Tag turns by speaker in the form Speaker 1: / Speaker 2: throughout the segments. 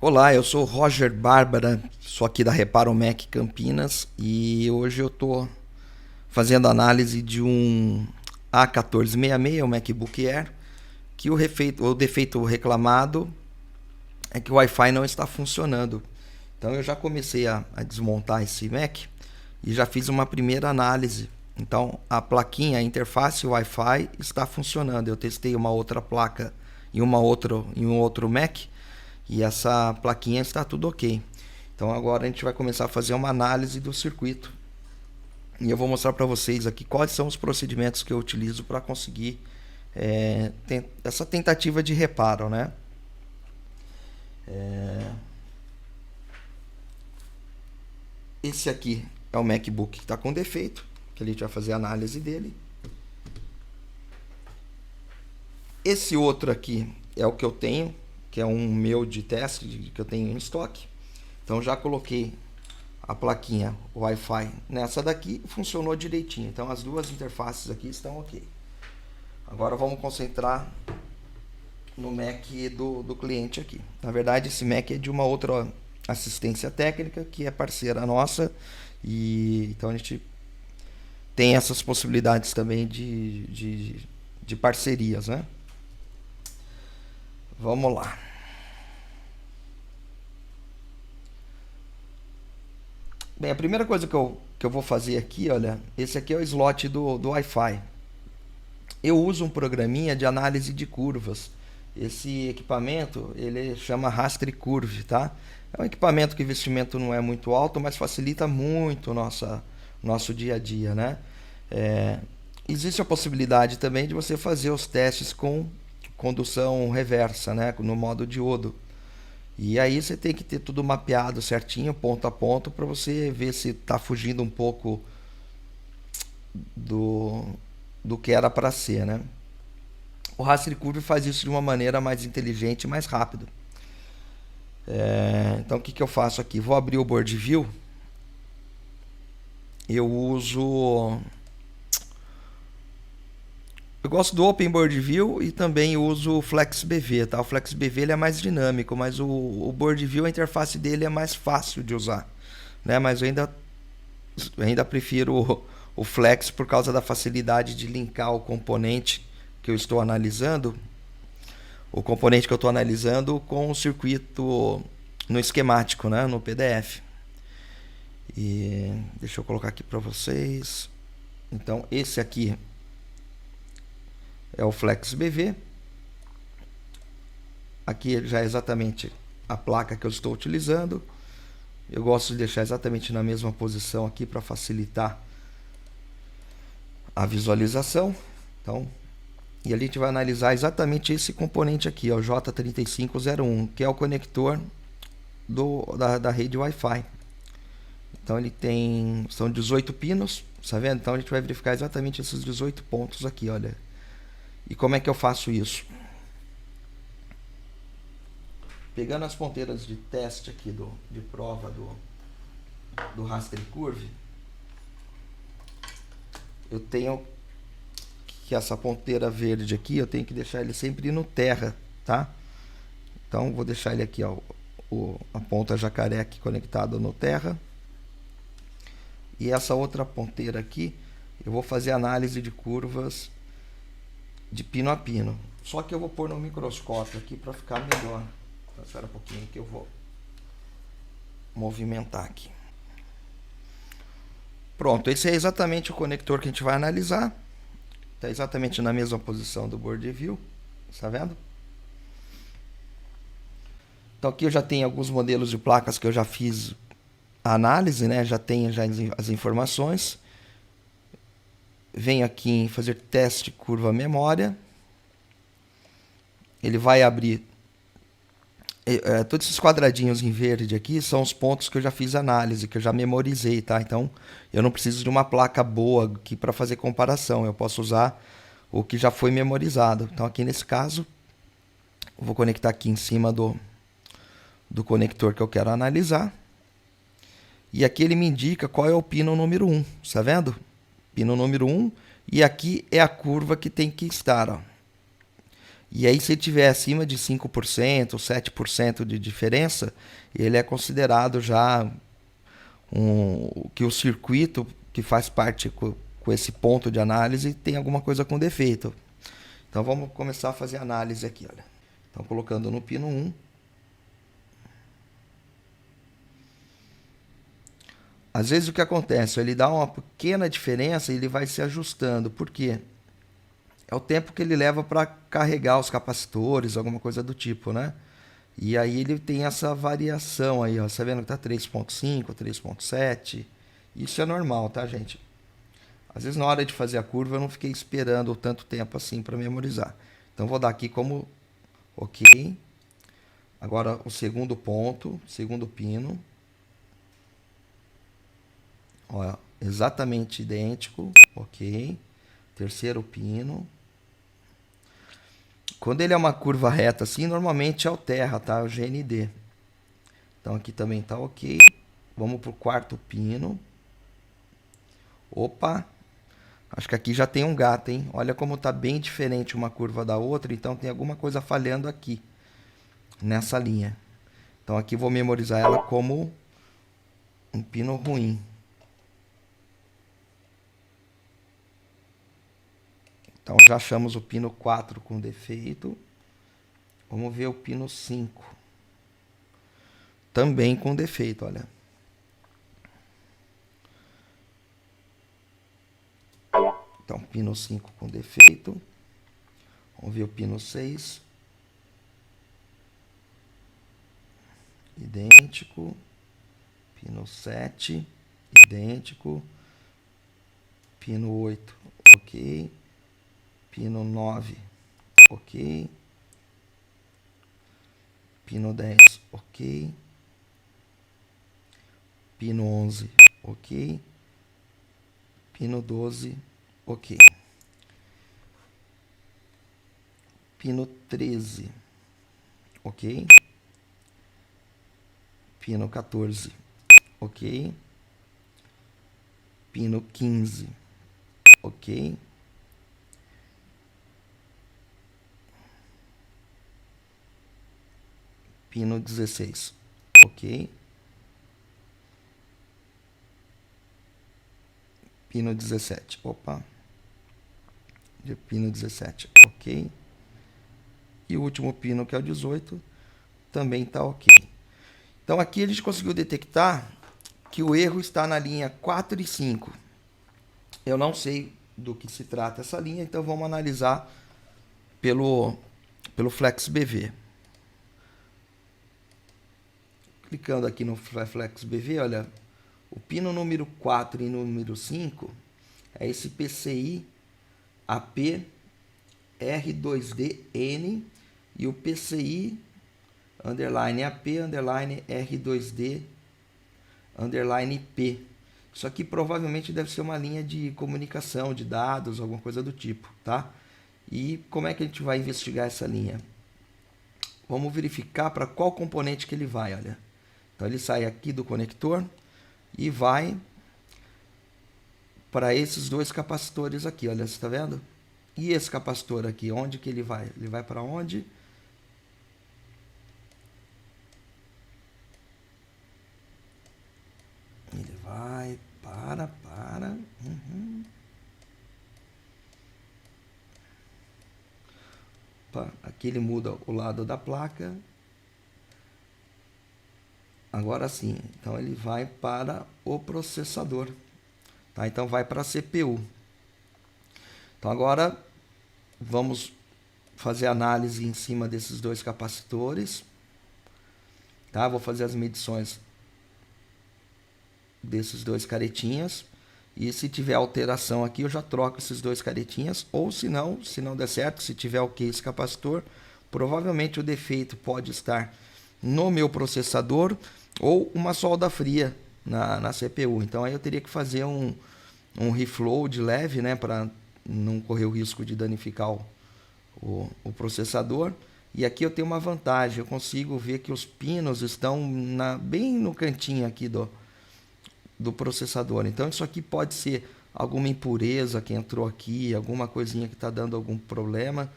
Speaker 1: Olá, eu sou o Roger Bárbara, sou aqui da Reparo Mac Campinas e hoje eu estou fazendo análise de um A1466, um MacBook Air, que o defeito reclamado é que o Wi-Fi não está funcionando. Então eu já comecei a desmontar esse Mac e já fiz uma primeira análise. Então a plaquinha, a interface Wi-Fi está funcionando. Eu testei uma outra placa em um outro Mac e essa plaquinha está tudo ok. Então agora a gente vai começar a fazer uma análise do circuito. E eu vou mostrar para vocês aqui quais são os procedimentos que eu utilizo para conseguir essa tentativa de reparo, né? Esse aqui é o MacBook que está com defeito, que a gente vai fazer a análise dele. Esse outro aqui é o que eu tenho, que é um meu de teste que eu tenho em estoque. Então já coloquei a plaquinha Wi-Fi nessa daqui, funcionou direitinho. Então as duas interfaces aqui estão ok. Agora vamos concentrar no Mac do cliente aqui. Na verdade esse Mac é de uma outra assistência técnica que é parceira nossa, e então a gente tem essas possibilidades também de parcerias, né? Vamos lá. Bem, a primeira coisa que eu vou fazer aqui, olha, esse aqui é o slot do Wi-Fi. Eu uso um programinha de análise de curvas. Esse equipamento, ele chama Raster Curve, tá? É um equipamento que o investimento não é muito alto, mas facilita muito o nosso dia a dia, né? Existe a possibilidade também de você fazer os testes com condução reversa, né? No modo diodo. E aí você tem que ter tudo mapeado certinho, ponto a ponto, para você ver se está fugindo um pouco do que era para ser, né? O Raster Curve faz isso de uma maneira mais inteligente e mais rápido. Então o que eu faço aqui? Vou abrir o Board View. Eu gosto do Open Board View e também uso o FlexBV, tá? O FlexBV ele é mais dinâmico, mas o Board View, a interface dele é mais fácil de usar, né? Mas eu ainda prefiro o Flex por causa da facilidade de linkar o componente que eu estou analisando, com o circuito no esquemático, né? No PDF. E deixa eu colocar aqui para vocês. Então esse aqui é o FlexBV. Aqui já é exatamente a placa que eu estou utilizando. Eu gosto de deixar exatamente na mesma posição aqui para facilitar a visualização. Então, e ali a gente vai analisar exatamente esse componente aqui, ó, o J3501, que é o conector da rede Wi-Fi. Então ele são 18 pinos, tá vendo? Então a gente vai verificar exatamente esses 18 pontos aqui, olha. E como é que eu faço isso? Pegando as ponteiras de teste aqui de prova do Raster Curve, eu tenho que essa ponteira verde aqui, eu tenho que deixar ele sempre no terra, tá? Então vou deixar ele aqui, ó, a ponta jacaré aqui conectada no terra. E essa outra ponteira aqui, eu vou fazer análise de curvas de pino a pino. Só que eu vou pôr no microscópio aqui para ficar melhor. Então, espera um pouquinho que eu vou movimentar aqui. Pronto, esse é exatamente o conector que a gente vai analisar. Está exatamente na mesma posição do Board View. Está vendo? Então aqui eu já tenho alguns modelos de placas que eu já fiz a análise, né? Já tenho as informações. Venho aqui em fazer teste curva memória. Ele vai abrir todos esses quadradinhos em verde aqui são os pontos que eu já fiz análise, que eu já memorizei, tá? Então eu não preciso de uma placa boa aqui para fazer comparação. Eu posso usar o que já foi memorizado. Então aqui nesse caso eu vou conectar aqui em cima do conector que eu quero analisar. E aqui ele me indica qual é o pino número 1, tá vendo? Pino número 1, e aqui é a curva que tem que estar, ó. E aí, se ele tiver acima de 5% ou 7% de diferença, ele é considerado já que o circuito que faz parte com esse ponto de análise tem alguma coisa com defeito. Então vamos começar a fazer análise aqui, olha. Então colocando no pino 1. Às vezes o que acontece? Ele dá uma pequena diferença e ele vai se ajustando. Por quê? É o tempo que ele leva para carregar os capacitores, alguma coisa do tipo, né? E aí ele tem essa variação aí, ó. Você tá vendo que tá 3.5, 3.7. Isso é normal, tá, gente? Às vezes na hora de fazer a curva eu não fiquei esperando tanto tempo assim para memorizar. Então vou dar aqui como OK. Agora o segundo ponto, segundo pino. Ó, exatamente idêntico, OK. Terceiro pino. Quando ele é uma curva reta assim, normalmente alterna, tá? O GND. Então aqui também tá OK. Vamos pro quarto pino. Opa! Acho que aqui já tem um gato, hein? Olha como tá bem diferente uma curva da outra, então tem alguma coisa falhando aqui, nessa linha. Então aqui vou memorizar ela como um pino ruim. Então já achamos o pino 4 com defeito. Vamos ver o pino 5. Também com defeito, olha. Então, pino 5 com defeito. Vamos ver o pino 6. Idêntico. Pino 7. Idêntico. Pino 8. OK. Pino 9. OK. Pino 10. OK. Pino 11. OK. Pino 12. OK. Pino 13. OK. Pino 14. OK. Pino 15. OK. Pino 16. OK. Pino 17. Opa. De pino 17. OK. E o último pino, que é o 18, também está OK. Então aqui a gente conseguiu detectar que o erro está na linha 4 e 5. Eu não sei do que se trata essa linha, então vamos analisar pelo FlexBV. Clicando aqui no FlexBV, olha, o pino número 4 e número 5 é esse PCI AP R2DN e o PCI underline AP underline R2D underline P. Isso aqui provavelmente deve ser uma linha de comunicação de dados, alguma coisa do tipo, tá? E como é que a gente vai investigar essa linha? Vamos verificar para qual componente que ele vai, olha. Então ele sai aqui do conector e vai para esses dois capacitores aqui, olha, você está vendo? E esse capacitor aqui, onde que ele vai? Ele vai para onde? Ele vai para. Opa, aqui ele muda o lado da placa. Agora sim, então ele vai para o processador. Tá? Então vai para a CPU. Então agora vamos fazer análise em cima desses dois capacitores. Tá? Vou fazer as medições desses dois caretinhas. E se tiver alteração aqui, eu já troco esses dois caretinhas. Ou se não der certo, se tiver OK esse capacitor, provavelmente o defeito pode estar no meu processador ou uma solda fria na CPU. Então aí eu teria que fazer um reflow de leve, né, para não correr o risco de danificar o processador. E aqui eu tenho uma vantagem, eu consigo ver que os pinos estão bem no cantinho aqui do processador. Então isso aqui pode ser alguma impureza que entrou aqui, alguma coisinha que está dando algum problema.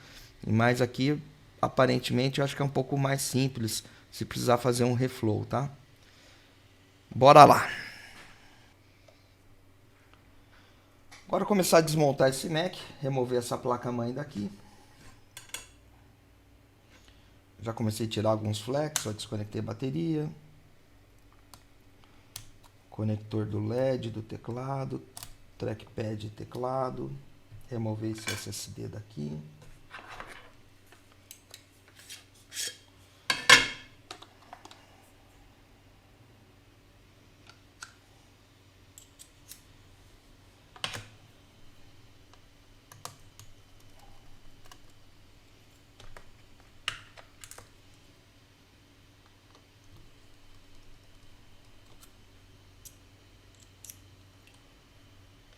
Speaker 1: Mas aqui, aparentemente, eu acho que é um pouco mais simples se precisar fazer um reflow, tá? Bora lá! Agora começar a desmontar esse Mac, remover essa placa-mãe daqui. Já comecei a tirar alguns flex, só desconectei a bateria. Conector do LED do teclado, trackpad e teclado. Remover esse SSD daqui.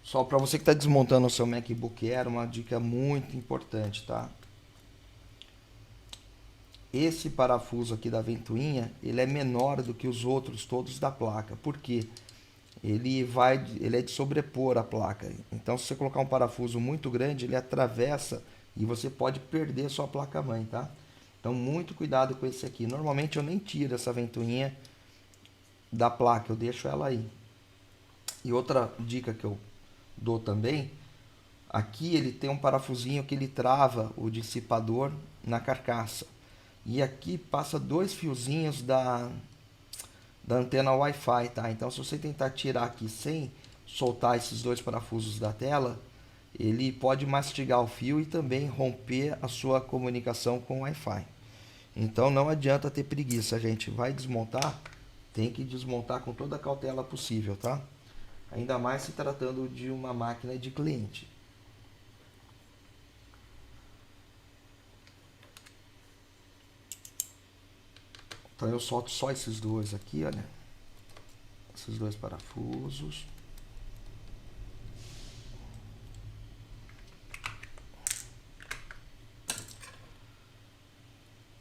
Speaker 1: Só para você que está desmontando o seu MacBook Air, uma dica muito importante, tá? Esse parafuso aqui da ventoinha, ele é menor do que os outros todos da placa. Por quê? Ele é de sobrepor a placa. Então, se você colocar um parafuso muito grande, ele atravessa e você pode perder sua placa-mãe, tá? Então, muito cuidado com esse aqui. Normalmente eu nem tiro essa ventoinha da placa, eu deixo ela aí. E outra dica que eu dou também, aqui ele tem um parafusinho que ele trava o dissipador na carcaça. E aqui passa dois fiozinhos da antena Wi-Fi, tá? Então se você tentar tirar aqui sem soltar esses dois parafusos da tela, ele pode mastigar o fio e também romper a sua comunicação com o Wi-Fi. Então não adianta ter preguiça, a gente vai desmontar, tem que desmontar com toda a cautela possível, tá? Ainda mais se tratando de uma máquina de cliente. Então eu solto só esses dois aqui, olha. Esses dois parafusos.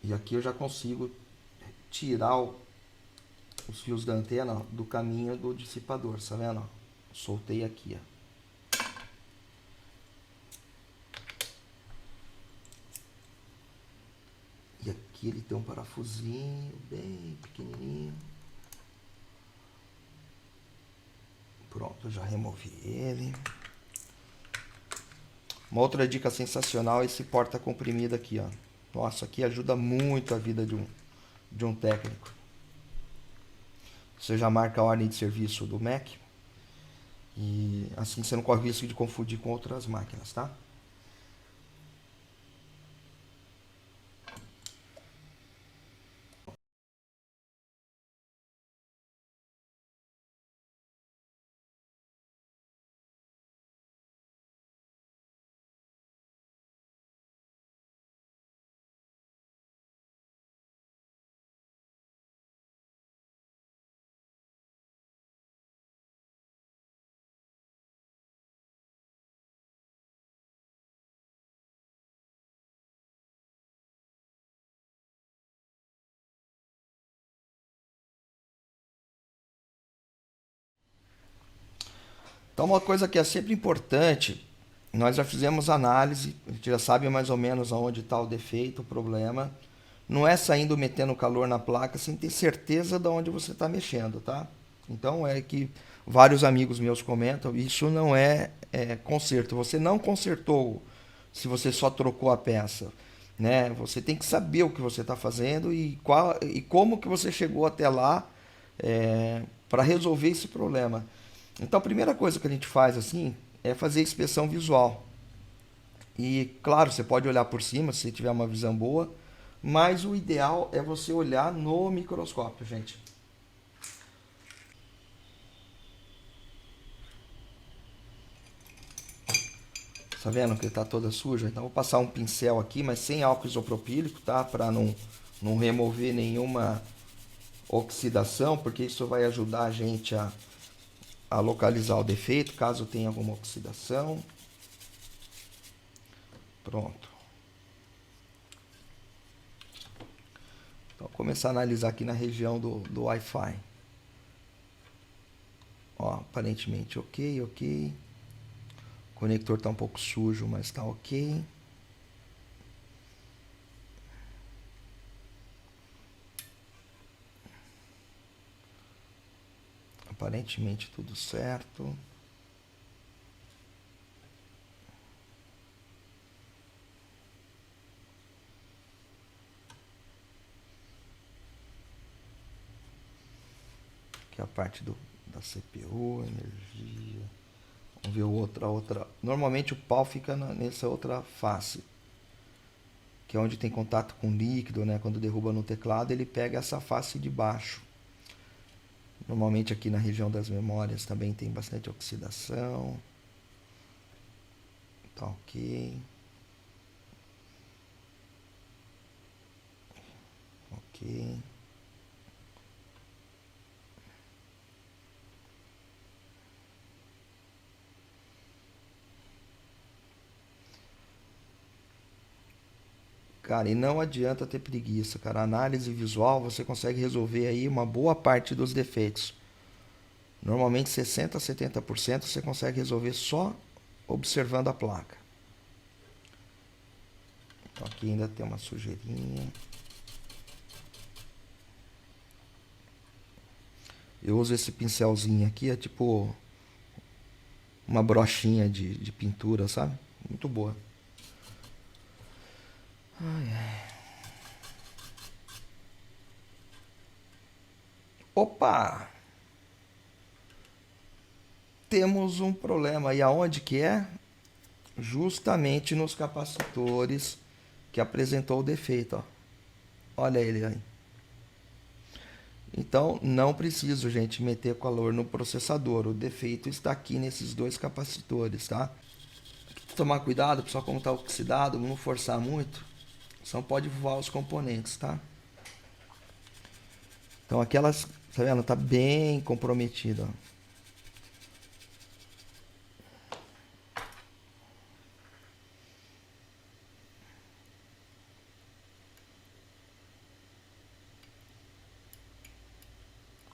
Speaker 1: E aqui eu já consigo tirar os fios da antena do caminho do dissipador, tá vendo? Soltei aqui, ó. E aqui ele tem um parafusinho bem pequenininho. Pronto, eu já removi ele. Uma outra dica sensacional é esse porta-comprimido aqui, ó. Nossa, aqui ajuda muito a vida de um técnico. Você já marca a ordem de serviço do Mac e assim você não corre o risco de confundir com outras máquinas, tá? Então, uma coisa que é sempre importante, nós já fizemos análise, a gente já sabe mais ou menos aonde está o defeito, o problema. Não é saindo metendo calor na placa sem ter certeza de onde você está mexendo, tá? Então é que vários amigos meus comentam, isso não é conserto. Você não consertou se você só trocou a peça, né? Você tem que saber o que você está fazendo e como que você chegou até lá para resolver esse problema. Então a primeira coisa que a gente faz assim é fazer inspeção visual. E claro, você pode olhar por cima se tiver uma visão boa, mas o ideal é você olhar no microscópio, gente. Tá vendo que ele tá toda suja? Então vou passar um pincel aqui, mas sem álcool isopropílico, tá? Para não remover nenhuma oxidação, porque isso vai ajudar a gente a localizar o defeito, caso tenha alguma oxidação. Pronto. Então, vou começar a analisar aqui na região do Wi-Fi. Ó, aparentemente ok, ok. O conector está um pouco sujo, mas está ok. Aparentemente tudo certo. Aqui a parte da CPU, energia. Vamos ver a outra. Normalmente o pau fica nessa outra face, que é onde tem contato com líquido, né? Quando derruba no teclado, ele pega essa face de baixo. Normalmente aqui na região das memórias também tem bastante oxidação. Tá ok. Ok. Cara, e não adianta ter preguiça, cara. A análise visual você consegue resolver aí uma boa parte dos defeitos. Normalmente 60 a 70% você consegue resolver só observando a placa. Então aqui ainda tem uma sujeirinha. Eu uso esse pincelzinho aqui, é tipo uma brochinha de pintura, sabe? Muito boa. Ai, ai. Opa! Temos um problema. E aonde que é? Justamente nos capacitores que apresentou o defeito. Ó. Olha ele aí. Então, não preciso, gente, meter calor no processador. O defeito está aqui nesses dois capacitores, tá? Tomar cuidado, pessoal, como está oxidado, não forçar muito, senão pode voar os componentes, tá? Então, aquelas, tá vendo? Tá bem comprometido, ó.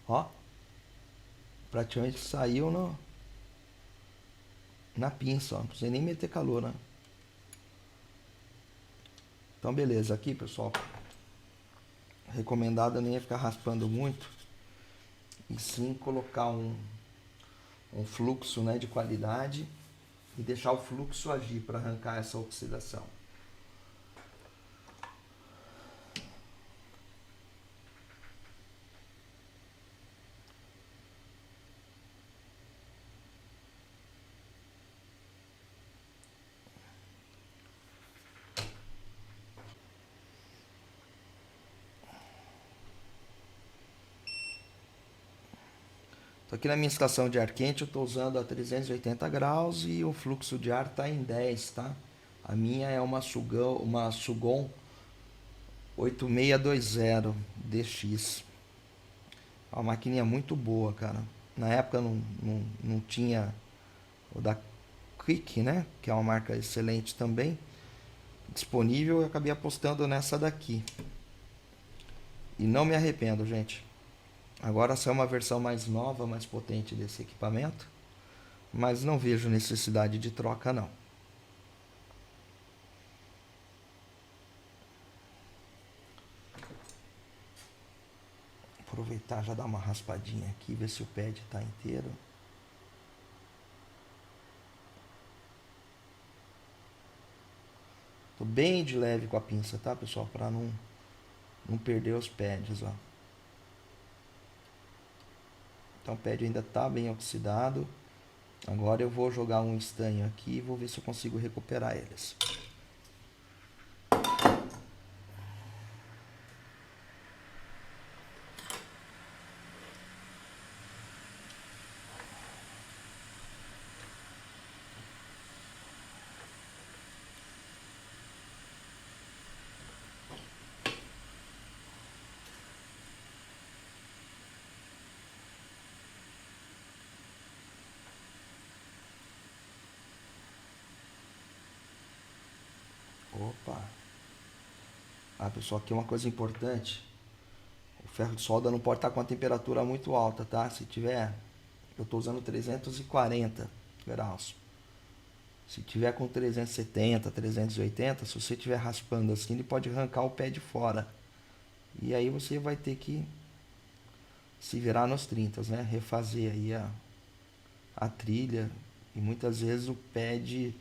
Speaker 1: Ó, praticamente saiu na pinça, ó. Não precisa nem meter calor, né? Então, beleza. Aqui, pessoal, recomendado nem é ficar raspando muito, e sim colocar um fluxo, né, de qualidade e deixar o fluxo agir para arrancar essa oxidação. Então, aqui na minha estação de ar quente eu estou usando a 380 graus e o fluxo de ar está em 10, tá? A minha é uma Sugon 8620 DX. É uma maquininha muito boa, cara. Na época não tinha o da Quick, né? Que é uma marca excelente também, disponível. Eu acabei apostando nessa daqui. E não me arrependo, gente. Agora só é uma versão mais nova, mais potente desse equipamento. Mas não vejo necessidade de troca, não. Aproveitar já dar uma raspadinha aqui, ver se o pad está inteiro. Tô bem de leve com a pinça, tá, pessoal? Para não perder os pads, ó. Então o pad ainda tá bem oxidado. Agora eu vou jogar um estanho aqui e vou ver se eu consigo recuperar eles. Opa! Ah, pessoal, aqui uma coisa importante. O ferro de solda não pode estar com a temperatura muito alta, tá? Se tiver, eu estou usando 340 graus. Se tiver com 370, 380, se você estiver raspando assim, ele pode arrancar o pé de fora. E aí você vai ter que se virar nos 30, né? Refazer aí a trilha. E muitas vezes o pad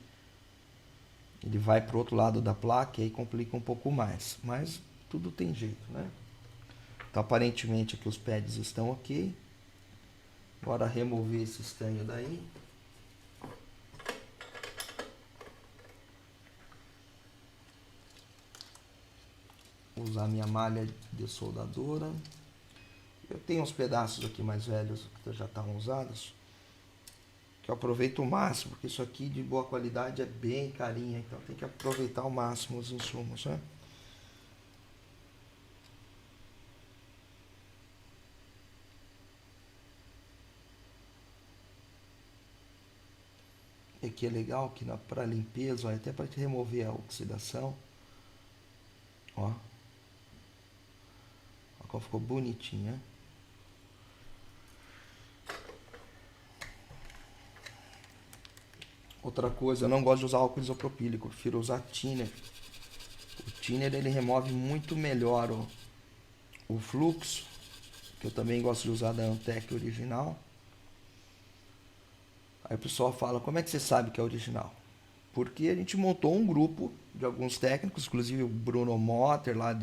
Speaker 1: ele vai para o outro lado da placa e aí complica um pouco mais. Mas tudo tem jeito, né? Então aparentemente aqui os pads estão ok. Bora remover esse estanho daí. Usar minha malha de soldadora. Eu tenho uns pedaços aqui mais velhos que já estavam usados, que eu aproveito o máximo, porque isso aqui de boa qualidade é bem carinha, então tem que aproveitar ao máximo os insumos, né? E aqui é legal que para limpeza, ó, até para remover a oxidação, ó como ficou bonitinha. Outra coisa, eu não gosto de usar álcool isopropílico, eu prefiro usar thinner. O thinner ele remove muito melhor o fluxo, que eu também gosto de usar da Antec original. Aí o pessoal fala, como é que você sabe que é original? Porque a gente montou um grupo de alguns técnicos, inclusive o Bruno Motter lá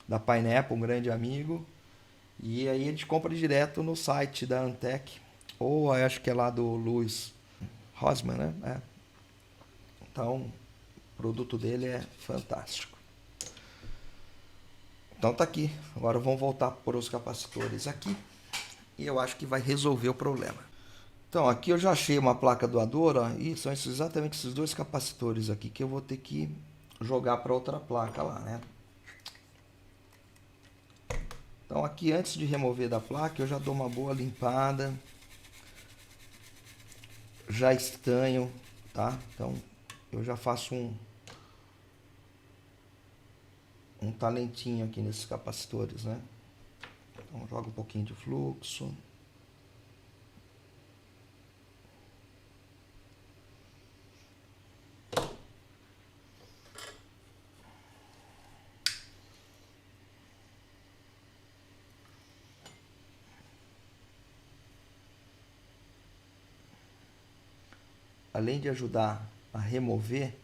Speaker 1: da Pineapple, um grande amigo. E aí a gente compra direto no site da Antec, ou acho que é lá do Luiz Rosman, né? É. Então, o produto dele é fantástico. Então tá aqui. Agora vamos voltar para os capacitores aqui. E eu acho que vai resolver o problema. Então, aqui eu já achei uma placa doadora. E são exatamente esses dois capacitores aqui que eu vou ter que jogar para outra placa lá, né? Então aqui antes de remover da placa eu já dou uma boa limpada. Já estanho, tá? Então eu já faço um talentinho aqui nesses capacitores, né? Então jogo um pouquinho de fluxo. Além de ajudar a remover,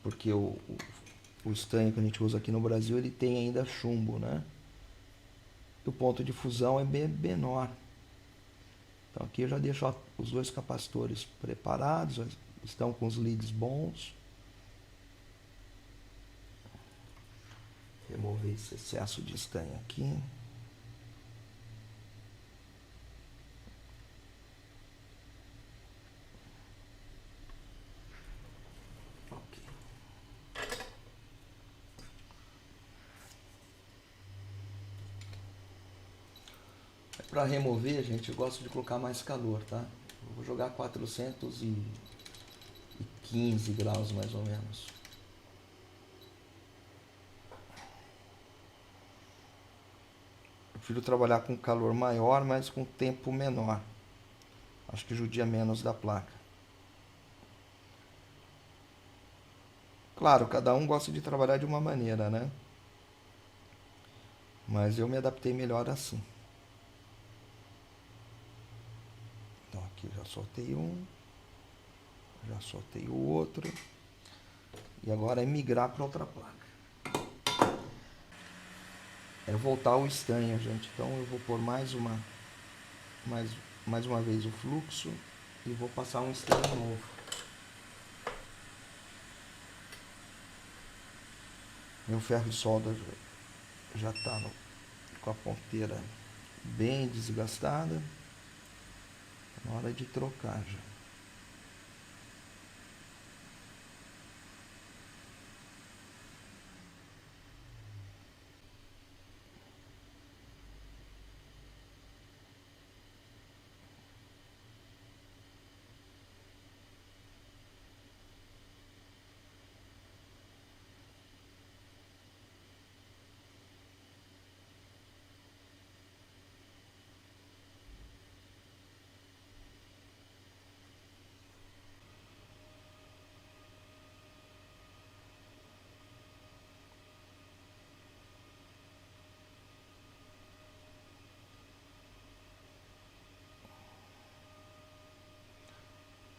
Speaker 1: porque o estanho que a gente usa aqui no Brasil ele tem ainda chumbo, né? E o ponto de fusão é bem menor. Então aqui eu já deixo os dois capacitores preparados, estão com os leads bons. Remover esse excesso de estanho aqui. Para remover, gente, eu gosto de colocar mais calor, tá? Eu vou jogar 415 graus mais ou menos. Eu prefiro trabalhar com calor maior, mas com tempo menor. Acho que judia menos da placa. Claro, cada um gosta de trabalhar de uma maneira, né? Mas eu me adaptei melhor assim. Então aqui já soltei um, já soltei o outro. E agora é migrar para outra placa. É voltar ao estanho, gente. Então eu vou pôr mais uma vez o fluxo e vou passar um estanho novo. Meu ferro de solda já está com a ponteira bem desgastada. Na hora de trocar já.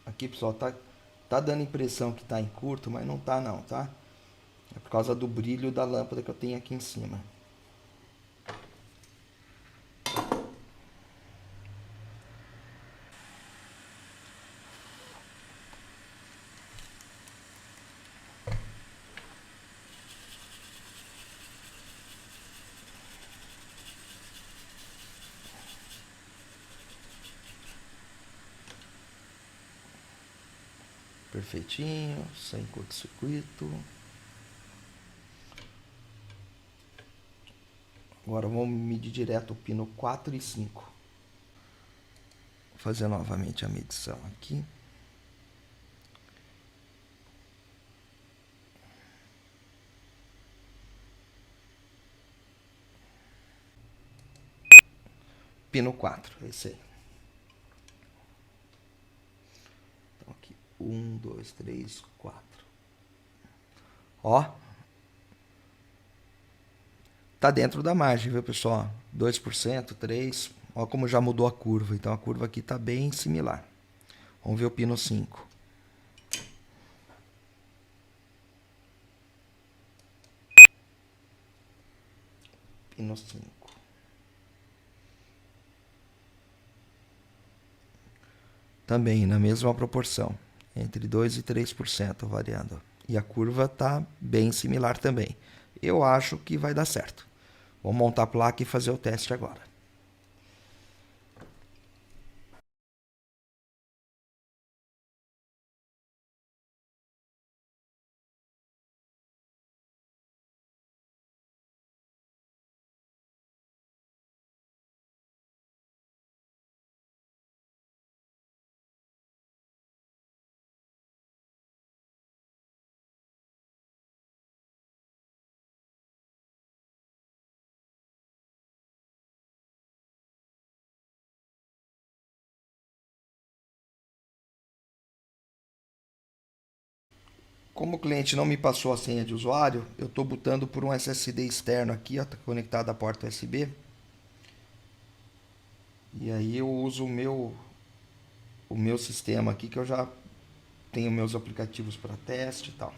Speaker 1: Aqui, pessoal, tá dando impressão que tá em curto, mas não tá não, tá? É por causa do brilho da lâmpada que eu tenho aqui em cima. Perfeitinho, sem curto-circuito. Agora vamos medir direto o pino 4 e 5. Vou fazer novamente a medição aqui. Pino 4, esse aí. Então aqui, 1, 2, 3, 4. Ó, tá dentro da margem, viu, pessoal? 2%, 3%. Ó como já mudou a curva. Então a curva aqui tá bem similar. Vamos ver o pino 5. Pino 5. Também na mesma proporção, entre 2 e 3% variando. E a curva tá bem similar também. Eu acho que vai dar certo. Vou montar a placa e fazer o teste agora. Como o cliente não me passou a senha de usuário, eu estou botando por um SSD externo aqui, está conectado à porta USB. E aí eu uso o meu sistema aqui, que eu já tenho meus aplicativos para teste e tal.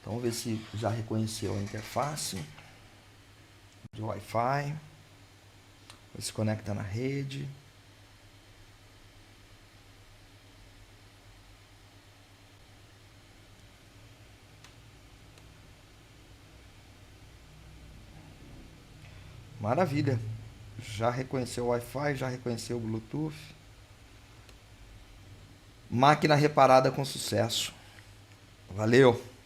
Speaker 1: Então vamos ver se já reconheceu a interface de Wi-Fi. Se conecta na rede. Maravilha. Já reconheceu o Wi-Fi, já reconheceu o Bluetooth. Máquina reparada com sucesso. Valeu!